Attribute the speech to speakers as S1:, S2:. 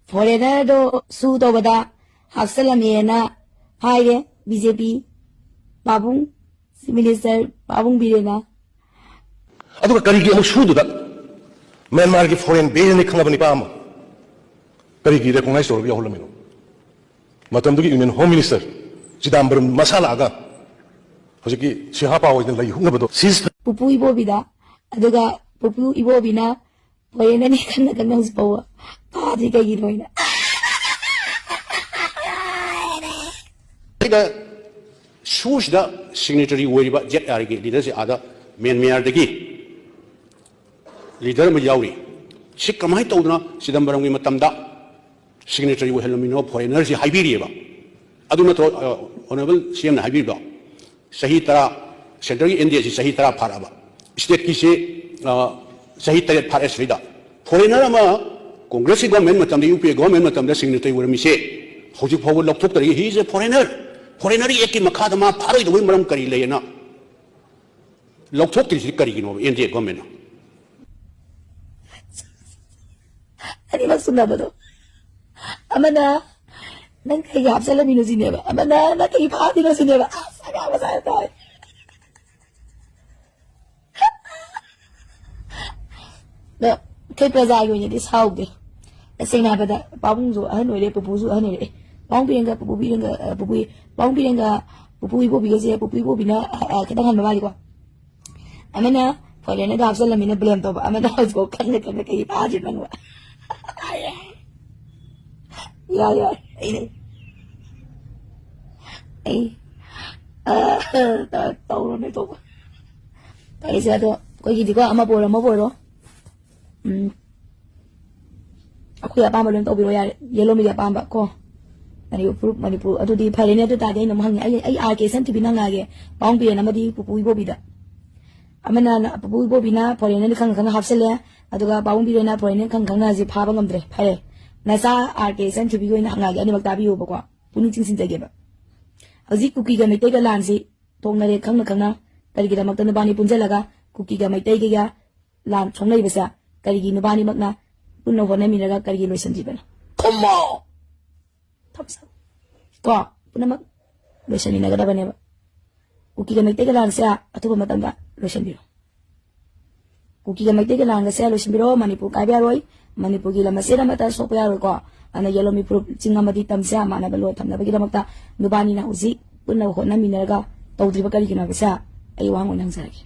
S1: foreigner suit over the Hafsalamiana, Hide, BJP, Babung, Minister, Babung Birena.
S2: I do a Karigi should do that. Myanmar foreign being the Kanabani Pama. Karigi recognized or Yolamino. Matamdu Union Home Minister, Sidambrum Masalaga. Hosiki, Shihapa was in the Hungabodo. Sis
S1: Pupu Ibobida, Aduga, Pupu Ibobina, foreigner Kanakanos power. Party Gagidoina.
S3: Shoes the signatory worry about jet arrogant leaders, other men mere the gay. Leader Mayauri. Shikamai told na Sidambaram Matamda. Signatory will help me know for energy Hiberia. I do not honorable CM Hiberia. Sahitara, Central India is Sahitara Paraba. State Kise Sahitara Paris Vida. Foreigner, Congress government, Matam, the UP government, Matam, the signatory will me say, how you forward look to he is a foreigner. Foreigner Eki Makadama, Paro, the Wimbram Kari Lena. Look to the Karino, India government.
S1: Sunabado. Amana, Nanka Yapsalamino Zineva, Amana, Naki Party was in never. I was I thought. The papers are going in this house. The same happened that Babunzo, annually, Pupuzu, annually. Bombinga, Pupinga, Pupi, Bombinga, Pupu, because Pupi will be not Katahan Maligua. Amana, for the Absalom in a blend of Amana was go Kanaka Party. Yeah. Tao nó tao. Tại sao đó? Có gì thì có ama bồi đó. Aku ya paham belum tahu biru ya. Yellow media paham tak ko? Manipur. Aduh di Thailand itu tadi nama hang. Ay arkesan tu bina lagi. Paham biar nama di pupu ibu bida. Amana pupu ibu bina. Foreigner ni kang hafsel ya. Aduh ka paham biar na foreigner kang nazi paham ngamdre. Pare. Nasa arkesan tu biru ina lagi. Ani makta biru bakwa. Puning cing jaga ba. Azik cookie ka mete ka lansi. Tong na kang na. Kali kita makta nabani punca laga. Cookie ka mete ka lan chong na ibasa. Kali kita nabani makna. Puno ko na minaga kali kita loisan jiban. Come on. Tapos. Ko. Puno mag. Loisan ni naga daban ba. Cookie ka mete ka lansi ato ba matanda loisan biro. Cookie ka mete ka lansi loisan biro Manipur kaya roy. Manipur gila masira mata so kaya roy ko. Ana yellow mi pro cinga mati tamsa mana balo tamna bagi makta nubani na uzi. Puno ko na minaga. Tawdri ba kali kita bisa. Ay wangon nang sagi.